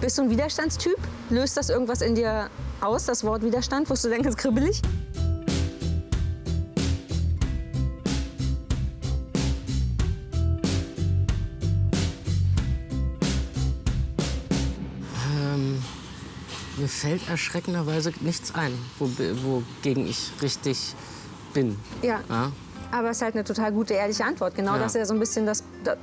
Bist du ein Widerstandstyp? Löst das irgendwas in dir aus, das Wort Widerstand? Wirst du dann ganz kribbelig? Mir fällt erschreckenderweise nichts ein, wogegen ich richtig bin. Ja. Aber es ist halt eine total gute, ehrliche Antwort. Genau das ist ja so ein bisschen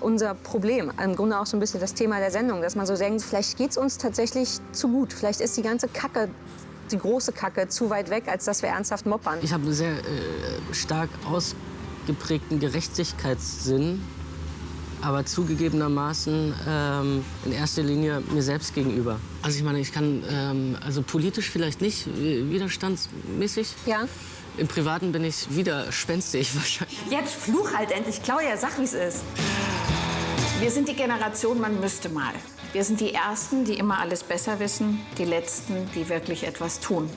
unser Problem. Im Grunde auch so ein bisschen das Thema der Sendung. Dass man so denkt, vielleicht geht es uns tatsächlich zu gut. Vielleicht ist die ganze Kacke, die große Kacke, zu weit weg, als dass wir ernsthaft moppern. Ich habe einen sehr stark ausgeprägten Gerechtigkeitssinn. Aber zugegebenermaßen in erster Linie mir selbst gegenüber. Also ich meine, ich kann, also politisch vielleicht nicht, widerstandsmäßig. Ja. Im Privaten bin ich widerspenstig wahrscheinlich. Jetzt fluch halt endlich. Claudia, sag, wie es ist. Wir sind die Generation, man müsste mal. Wir sind die Ersten, die immer alles besser wissen, die Letzten, die wirklich etwas tun.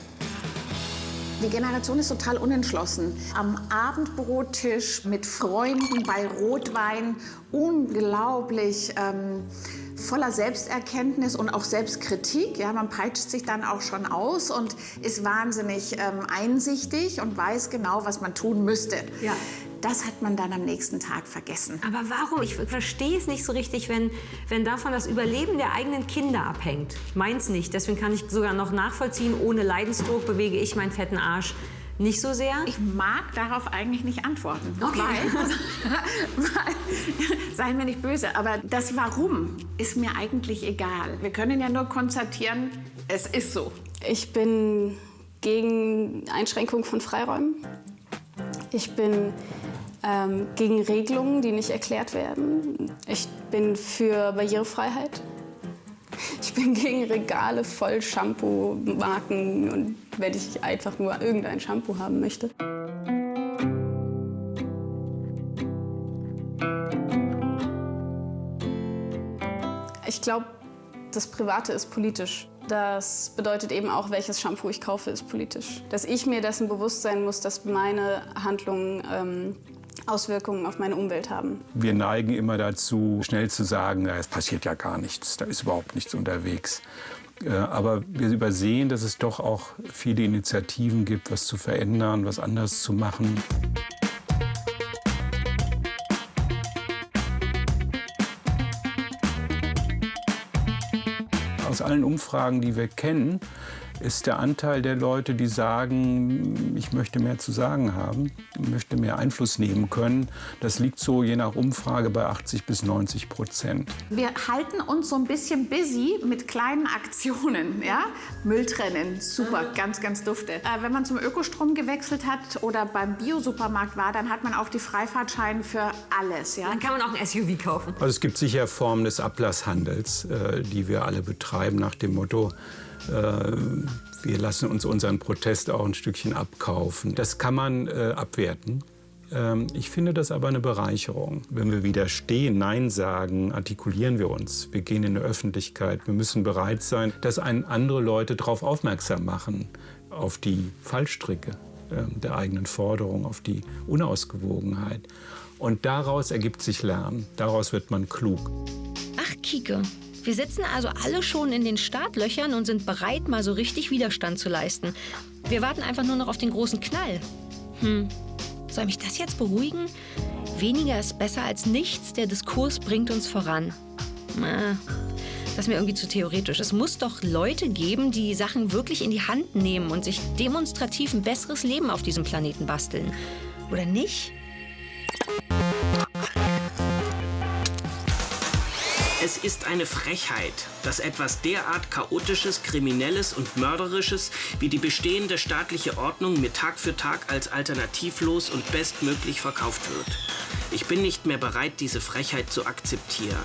Die Generation ist total unentschlossen. Am Abendbrottisch mit Freunden bei Rotwein, unglaublich voller Selbsterkenntnis und auch Selbstkritik. Ja, man peitscht sich dann auch schon aus und ist wahnsinnig einsichtig und weiß genau, was man tun müsste. Ja. Das hat man dann am nächsten Tag vergessen. Aber warum? Ich verstehe es nicht so richtig, wenn davon das Überleben der eigenen Kinder abhängt. Ich meins nicht. Deswegen kann ich sogar noch nachvollziehen, ohne Leidensdruck bewege ich meinen fetten Arsch nicht so sehr. Ich mag darauf eigentlich nicht antworten. Okay. Weil, sei mir nicht böse, aber das Warum ist mir eigentlich egal. Wir können ja nur konstatieren, es ist so. Ich bin gegen Einschränkung von Freiräumen. Ich bin gegen Regelungen, die nicht erklärt werden. Ich bin für Barrierefreiheit. Ich bin gegen Regale voll Shampoo-Marken und wenn ich einfach nur irgendein Shampoo haben möchte. Ich glaube, das Private ist politisch. Das bedeutet eben auch, welches Shampoo ich kaufe, ist politisch. Dass ich mir dessen bewusst sein muss, dass meine Handlungen Auswirkungen auf meine Umwelt haben. Wir neigen immer dazu, schnell zu sagen, es passiert ja gar nichts, da ist überhaupt nichts unterwegs. Aber wir übersehen, dass es doch auch viele Initiativen gibt, was zu verändern, was anders zu machen. Aus allen Umfragen, die wir kennen, ist der Anteil der Leute, die sagen, ich möchte mehr zu sagen haben, möchte mehr Einfluss nehmen können. Das liegt so je nach Umfrage bei 80-90%. Wir halten uns so ein bisschen busy mit kleinen Aktionen. Ja? Müll trennen, super, ganz, ganz dufte. Wenn man zum Ökostrom gewechselt hat oder beim Bio-Supermarkt war, dann hat man auch die Freifahrtscheine für alles. Ja? Dann kann man auch ein SUV kaufen. Also es gibt sicher Formen des Ablasshandels, die wir alle betreiben nach dem Motto, wir lassen uns unseren Protest auch ein Stückchen abkaufen. Das kann man abwerten. Ich finde das aber eine Bereicherung. Wenn wir widerstehen, Nein sagen, artikulieren wir uns. Wir gehen in die Öffentlichkeit. Wir müssen bereit sein, dass andere Leute darauf aufmerksam machen, auf die Fallstricke der eigenen Forderung, auf die Unausgewogenheit. Und daraus ergibt sich Lernen. Daraus wird man klug. Ach, Kike. Wir sitzen also alle schon in den Startlöchern und sind bereit, mal so richtig Widerstand zu leisten. Wir warten einfach nur noch auf den großen Knall. Soll mich das jetzt beruhigen? Weniger ist besser als nichts. Der Diskurs bringt uns voran. Das ist mir irgendwie zu theoretisch. Es muss doch Leute geben, die Sachen wirklich in die Hand nehmen und sich demonstrativ ein besseres Leben auf diesem Planeten basteln. Oder nicht? Es ist eine Frechheit, dass etwas derart Chaotisches, Kriminelles und Mörderisches wie die bestehende staatliche Ordnung mir Tag für Tag als alternativlos und bestmöglich verkauft wird. Ich bin nicht mehr bereit, diese Frechheit zu akzeptieren.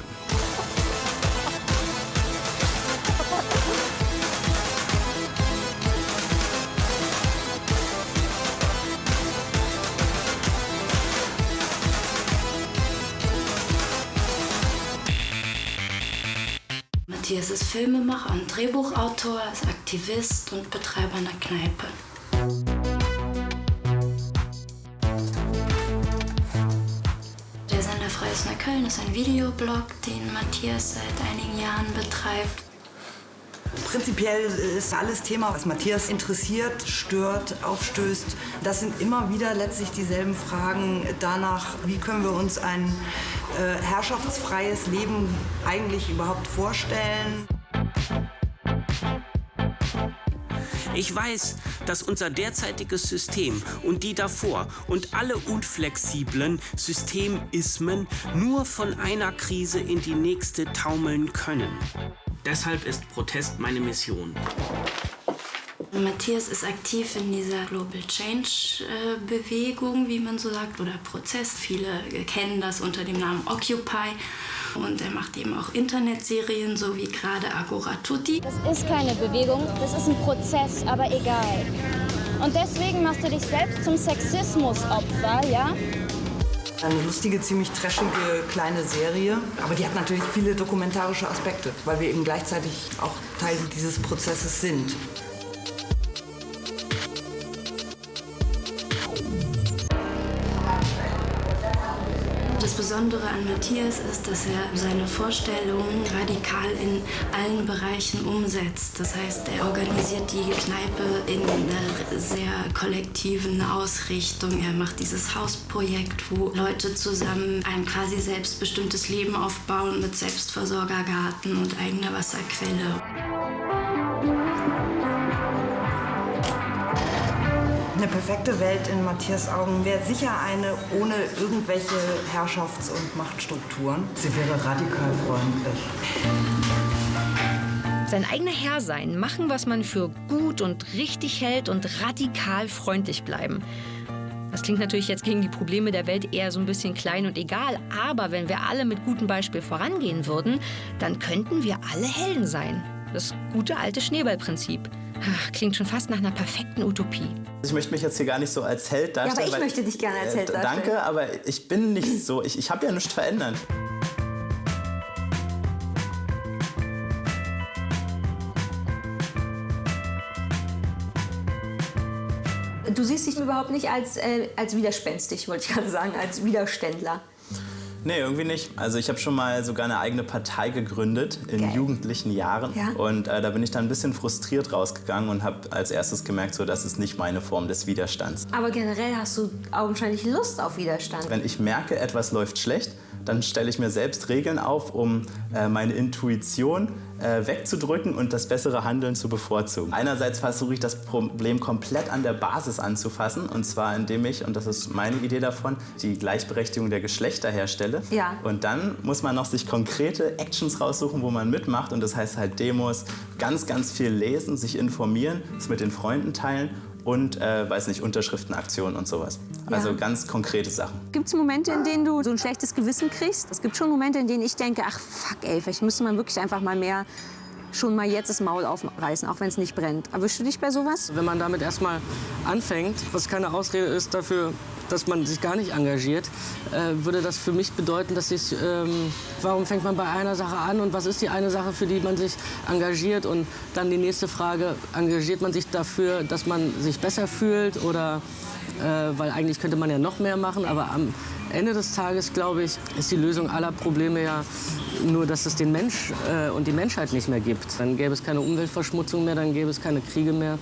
Matthias ist Filmemacher und Drehbuchautor, ist Aktivist und Betreiber einer Kneipe. Der Sender Freies Neukölln ist ein Videoblog, den Matthias seit einigen Jahren betreibt. Prinzipiell ist alles Thema, was Matthias interessiert, stört, aufstößt. Das sind immer wieder letztlich dieselben Fragen danach, wie können wir uns ein herrschaftsfreies Leben eigentlich überhaupt vorstellen. Ich weiß, dass unser derzeitiges System und die davor und alle unflexiblen Systemismen nur von einer Krise in die nächste taumeln können. Deshalb ist Protest meine Mission. Matthias ist aktiv in dieser Global Change-Bewegung, wie man so sagt, oder Prozess. Viele kennen das unter dem Namen Occupy. Und er macht eben auch Internetserien, so wie gerade Agora Tutti. Das ist keine Bewegung, das ist ein Prozess, aber egal. Und deswegen machst du dich selbst zum Sexismusopfer, ja? Eine lustige, ziemlich trashige kleine Serie. Aber die hat natürlich viele dokumentarische Aspekte, weil wir eben gleichzeitig auch Teil dieses Prozesses sind. Das Besondere an Matthias ist, dass er seine Vorstellungen radikal in allen Bereichen umsetzt. Das heißt, er organisiert die Kneipe in einer sehr kollektiven Ausrichtung. Er macht dieses Hausprojekt, wo Leute zusammen ein quasi selbstbestimmtes Leben aufbauen mit Selbstversorgergarten und eigener Wasserquelle. Eine perfekte Welt in Matthias Augen wäre sicher eine ohne irgendwelche Herrschafts- und Machtstrukturen. Sie wäre radikal freundlich. Sein eigener Herr sein, machen, was man für gut und richtig hält und radikal freundlich bleiben. Das klingt natürlich jetzt gegen die Probleme der Welt eher so ein bisschen klein und egal. Aber wenn wir alle mit gutem Beispiel vorangehen würden, dann könnten wir alle Helden sein. Das gute alte Schneeballprinzip. Ach, klingt schon fast nach einer perfekten Utopie. Ich möchte mich jetzt hier gar nicht so als Held darstellen. Ja, aber ich möchte dich gerne als Held darstellen. Danke, aber ich bin nicht so. Ich habe ja nichts verändert. Du siehst dich überhaupt nicht als widerspenstig, wollte ich gerade sagen, als Widerständler. Nee, irgendwie nicht. Also ich habe schon mal sogar eine eigene Partei gegründet in jugendlichen Jahren. Ja. Und da bin ich dann ein bisschen frustriert rausgegangen und habe als erstes gemerkt, so, das ist nicht meine Form des Widerstands. Aber generell hast du augenscheinlich Lust auf Widerstand. Wenn ich merke, etwas läuft schlecht, dann stelle ich mir selbst Regeln auf, um meine Intuition wegzudrücken und das bessere Handeln zu bevorzugen. Einerseits versuche ich, das Problem komplett an der Basis anzufassen, und zwar indem ich, und das ist meine Idee davon, die Gleichberechtigung der Geschlechter herstelle. Ja. Und dann muss man noch sich konkrete Actions raussuchen, wo man mitmacht, und das heißt halt Demos, ganz, ganz viel lesen, sich informieren, es mit den Freunden teilen und, weiß nicht, Unterschriftenaktionen und sowas. Ja. Also ganz konkrete Sachen. Gibt es Momente, in denen du so ein schlechtes Gewissen kriegst? Es gibt schon Momente, in denen ich denke, ach fuck ey, vielleicht müsste man wirklich einfach mal mehr, schon mal jetzt das Maul aufreißen, auch wenn es nicht brennt. Erwischst du dich bei sowas? Wenn man damit erstmal anfängt, was keine Ausrede ist dafür, dass man sich gar nicht engagiert, würde das für mich bedeuten, dass ich, warum fängt man bei einer Sache an und was ist die eine Sache, für die man sich engagiert? Und dann die nächste Frage, engagiert man sich dafür, dass man sich besser fühlt oder, weil eigentlich könnte man ja noch mehr machen, aber am Ende des Tages, glaube ich, ist die Lösung aller Probleme ja nur, dass es den Mensch und die Menschheit nicht mehr gibt. Dann gäbe es keine Umweltverschmutzung mehr, dann gäbe es keine Kriege mehr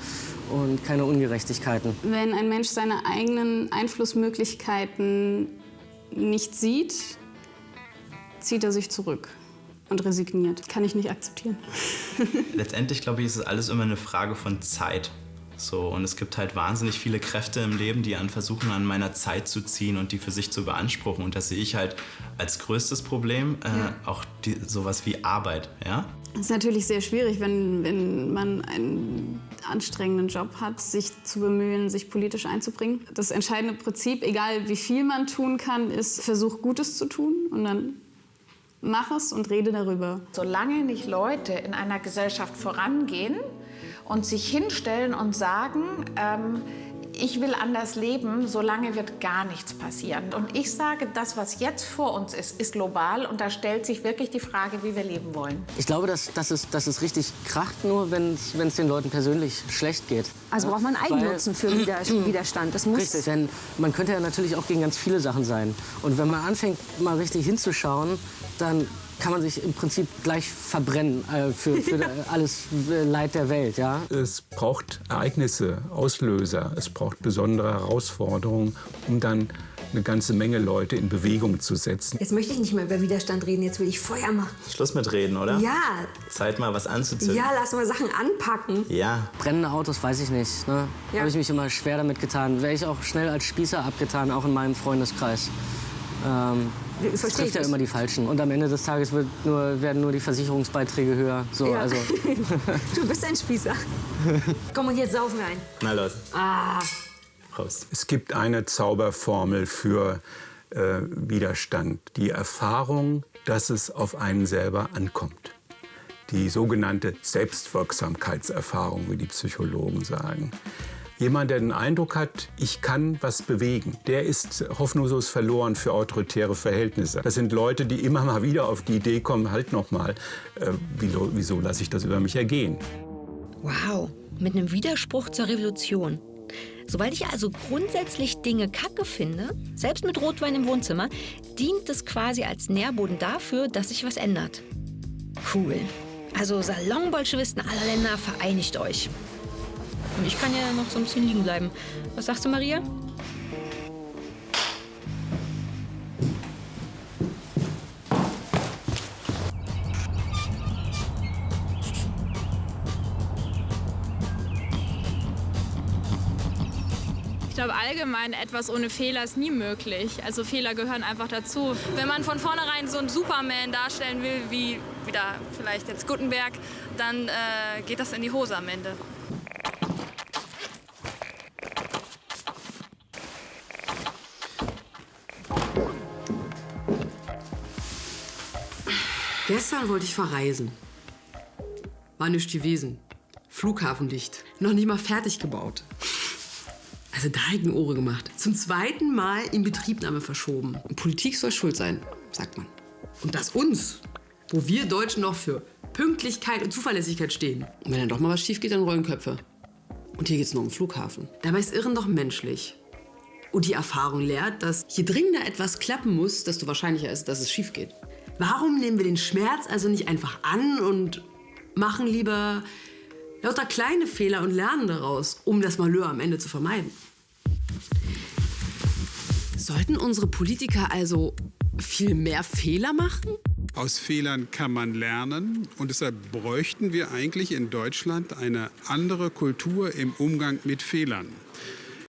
und keine Ungerechtigkeiten. Wenn ein Mensch seine eigenen Einflussmöglichkeiten nicht sieht, zieht er sich zurück und resigniert. Kann ich nicht akzeptieren. Letztendlich, glaube ich, ist es alles immer eine Frage von Zeit. So, und es gibt halt wahnsinnig viele Kräfte im Leben, die versuchen, an meiner Zeit zu ziehen und die für sich zu beanspruchen. Und das sehe ich halt als größtes Problem, auch sowas wie Arbeit. Ja? Es ist natürlich sehr schwierig, wenn man einen anstrengenden Job hat, sich zu bemühen, sich politisch einzubringen. Das entscheidende Prinzip, egal wie viel man tun kann, ist, versuch Gutes zu tun und dann mach es und rede darüber. Solange nicht Leute in einer Gesellschaft vorangehen und sich hinstellen und sagen, ich will anders leben, solange wird gar nichts passieren. Und ich sage, das, was jetzt vor uns ist global und da stellt sich wirklich die Frage, wie wir leben wollen. Ich glaube, dass es richtig kracht, nur wenn es den Leuten persönlich schlecht geht. Also braucht man Eigennutzen für Widerstand. Das muss richtig, denn man könnte ja natürlich auch gegen ganz viele Sachen sein. Und wenn man anfängt, mal richtig hinzuschauen, dann kann man sich im Prinzip gleich verbrennen für alles Leid der Welt. Ja? Es braucht Ereignisse, Auslöser, es braucht besondere Herausforderungen, um dann eine ganze Menge Leute in Bewegung zu setzen. Jetzt möchte ich nicht mehr über Widerstand reden, jetzt will ich Feuer machen. Schluss mit reden, oder? Ja. Zeit mal was anzuzünden. Ja, lass mal Sachen anpacken. Ja. Brennende Autos, weiß ich nicht. Ne? Ja. Habe ich mich immer schwer damit getan. Wäre ich auch schnell als Spießer abgetan, auch in meinem Freundeskreis. Das trifft ja immer die Falschen. Und am Ende des Tages werden nur die Versicherungsbeiträge höher. So, Ja. also. Du bist ein Spießer. Komm, und jetzt saufen wir ein. Na los. Ah. Prost. Es gibt eine Zauberformel für Widerstand. Die Erfahrung, dass es auf einen selber ankommt. Die sogenannte Selbstwirksamkeitserfahrung, wie die Psychologen sagen. Jemand, der den Eindruck hat, ich kann was bewegen, der ist hoffnungslos verloren für autoritäre Verhältnisse. Das sind Leute, die immer mal wieder auf die Idee kommen, halt noch mal, wieso lasse ich das über mich ergehen? Wow, mit einem Widerspruch zur Revolution. Sobald ich also grundsätzlich Dinge kacke finde, selbst mit Rotwein im Wohnzimmer, dient es quasi als Nährboden dafür, dass sich was ändert. Cool. Also Salonbolschewisten aller Länder, vereinigt euch. Und ich kann ja noch so ein bisschen liegen bleiben. Was sagst du, Maria? Ich glaube, allgemein etwas ohne Fehler ist nie möglich. Also Fehler gehören einfach dazu. Wenn man von vornherein so einen Superman darstellen will, wie wieder vielleicht jetzt Gutenberg, dann geht das in die Hose am Ende. Gestern wollte ich verreisen. War nicht gewesen. Flughafen dicht. Noch nicht mal fertig gebaut. Also direkt eine Ohren gemacht. Zum zweiten Mal Inbetriebnahme verschoben. Und Politik soll schuld sein, sagt man. Und das uns, wo wir Deutschen noch für Pünktlichkeit und Zuverlässigkeit stehen. Und wenn dann doch mal was schief geht, dann rollen Köpfe. Und hier geht's nur um den Flughafen. Dabei ist Irren doch menschlich. Und die Erfahrung lehrt, dass je dringender etwas klappen muss, desto wahrscheinlicher ist, dass es schief geht. Warum nehmen wir den Schmerz also nicht einfach an und machen lieber lauter kleine Fehler und lernen daraus, um das Malheur am Ende zu vermeiden? Sollten unsere Politiker also viel mehr Fehler machen? Aus Fehlern kann man lernen und deshalb bräuchten wir eigentlich in Deutschland eine andere Kultur im Umgang mit Fehlern.